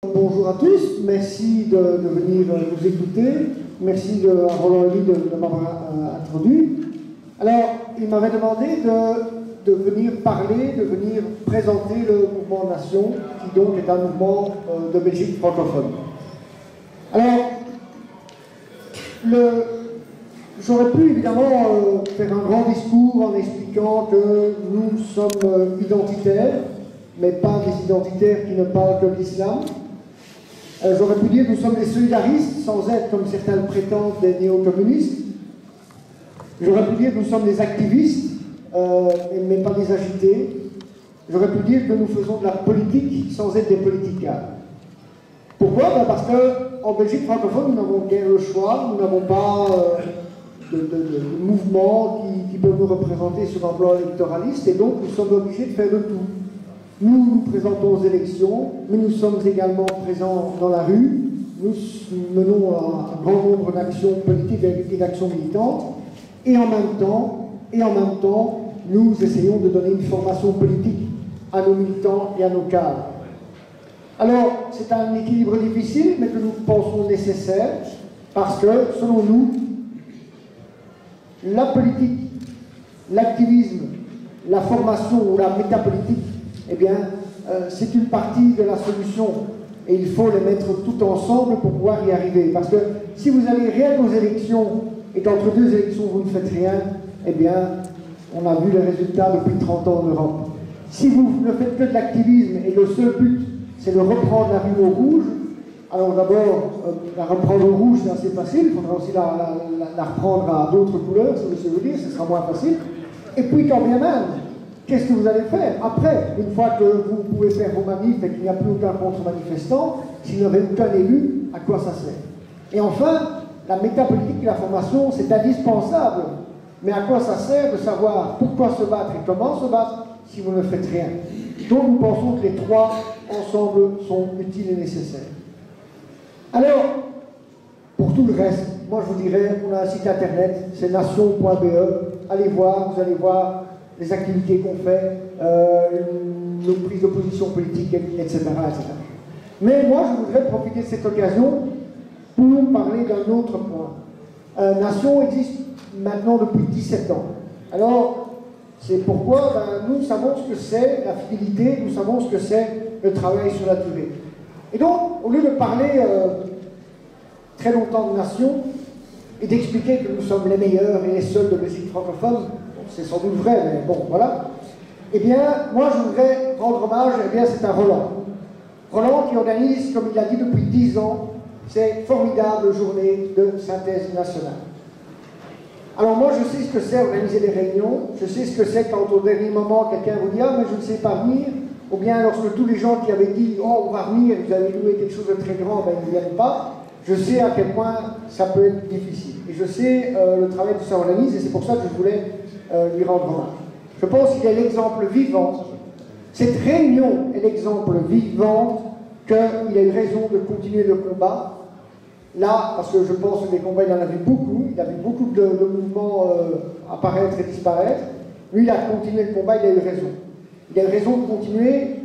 Bonjour à tous, merci de venir nous écouter, merci à Roland Elie de m'avoir introduit. Alors, il m'avait demandé de venir parler, de venir présenter le mouvement Nation, qui donc est un mouvement de Belgique francophone. Alors, j'aurais pu évidemment faire un grand discours en expliquant que nous sommes identitaires, mais pas des identitaires qui ne parlent que de l'islam. J'aurais pu dire que nous sommes des solidaristes, sans être, comme certains le prétendent, des néo-communistes. J'aurais pu dire que nous sommes des activistes, mais pas des agités. J'aurais pu dire que nous faisons de la politique sans être des politiciens. Pourquoi? Parce qu'en Belgique francophone, nous n'avons guère le choix, nous n'avons pas de mouvement qui peut nous représenter sur un plan électoraliste, et donc nous sommes obligés de faire de tout. Nous nous présentons aux élections, mais nous sommes également présents dans la rue, nous menons un grand nombre d'actions politiques et d'actions militantes, et en même temps, nous essayons de donner une formation politique à nos militants et à nos cadres. Alors, c'est un équilibre difficile, mais que nous pensons nécessaire, parce que, selon nous, la politique, l'activisme, la formation ou la métapolitique, eh bien, c'est une partie de la solution et il faut les mettre tout ensemble pour pouvoir y arriver. Parce que si vous allez rien aux élections et qu'entre deux élections vous ne faites rien, eh bien, on a vu les résultats depuis 30 ans en Europe. Si vous ne faites que de l'activisme et le seul but, c'est de reprendre la rue au rouge, alors d'abord, la reprendre au rouge, c'est assez facile, il faudra aussi la reprendre à d'autres couleurs, si vous voulez dire, ce sera moins facile. Et puis, quand bien même, qu'est-ce que vous allez faire après, une fois que vous pouvez faire vos manifs et qu'il n'y a plus aucun contre-manifestant, s'il n'y avait aucun élu, à quoi ça sert? Et enfin, la métapolitique et la formation, c'est indispensable. Mais à quoi ça sert de savoir pourquoi se battre et comment se battre si vous ne faites rien? Donc nous pensons que les trois ensemble sont utiles et nécessaires. Alors, pour tout le reste, moi je vous dirais, on a un site internet, c'est nation.be, allez voir, vous allez voir les activités qu'on fait, nos prises de position politique, etc., etc. Mais moi, je voudrais profiter de cette occasion pour parler d'un autre point. Nation existe maintenant depuis 17 ans. Alors, c'est pourquoi nous savons ce que c'est la fidélité, nous savons ce que c'est le travail sur la durée. Et donc, au lieu de parler très longtemps de Nation et d'expliquer que nous sommes les meilleurs et les seuls de Belgique francophone, c'est sans doute vrai, mais bon, voilà. Eh bien, moi, je voudrais rendre hommage, eh bien, c'est à Roland. Roland qui organise, comme il l'a dit depuis 10 ans, ces formidables journées de synthèse nationale. Alors moi, je sais ce que c'est organiser des réunions, je sais ce que c'est quand au dernier moment, quelqu'un vous dit « Ah, mais je ne sais pas venir », ou bien lorsque tous les gens qui avaient dit « Oh, on va venir, vous avez loué quelque chose de très grand, ben ils ne viennent pas », je sais à quel point ça peut être difficile. Et je sais le travail que ça organise, et c'est pour ça que je voulais lui rendre hommage. Je pense qu'il est l'exemple vivant. Cette réunion est l'exemple vivant qu'il a eu raison de continuer le combat. Là, parce que je pense que des combats, il en a vu beaucoup. Il a vu beaucoup de mouvements apparaître et disparaître. Lui, il a continué le combat, il a eu raison. Il a eu raison de continuer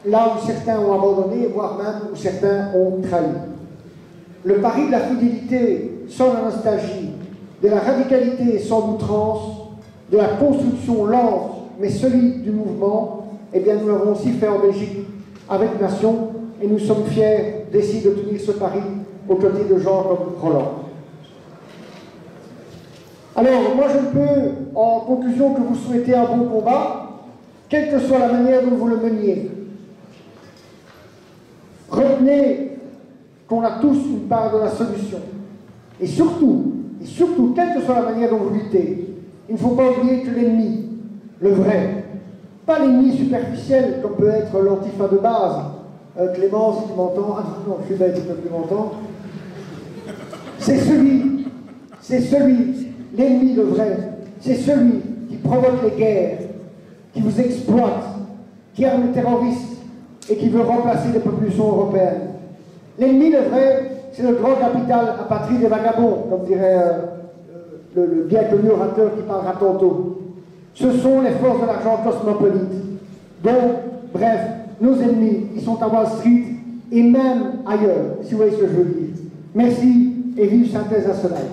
là où certains ont abandonné, voire même où certains ont trahi. Le pari de la fidélité sans la nostalgie, de la radicalité sans outrance, de la construction lente mais solide du mouvement, eh bien nous l'avons aussi fait en Belgique avec Nation et nous sommes fiers d'essayer de tenir ce pari aux côtés de gens comme Roland. Alors moi je ne peux en conclusion que vous souhaiter un bon combat, quelle que soit la manière dont vous le meniez. Retenez qu'on a tous une part de la solution. Et surtout, quelle que soit la manière dont vous luttez, il ne faut pas oublier que l'ennemi, le vrai, pas l'ennemi superficiel comme peut être l'antifa de base. Clément, si tu m'entends, ah non, je suis bête, tu ne peux plus m'entendre. C'est celui, l'ennemi le vrai, c'est celui qui provoque les guerres, qui vous exploite, qui arme les terroristes et qui veut remplacer les populations européennes. L'ennemi le vrai, c'est le grand capital apatrie des vagabonds, comme dirait le bien connu orateur qui parlera tantôt. Ce sont les forces de l'argent cosmopolite. Donc, bref, nos ennemis, ils sont à Wall Street, et même ailleurs, si vous voyez ce que je veux dire. Merci et vive Synthèse nationale.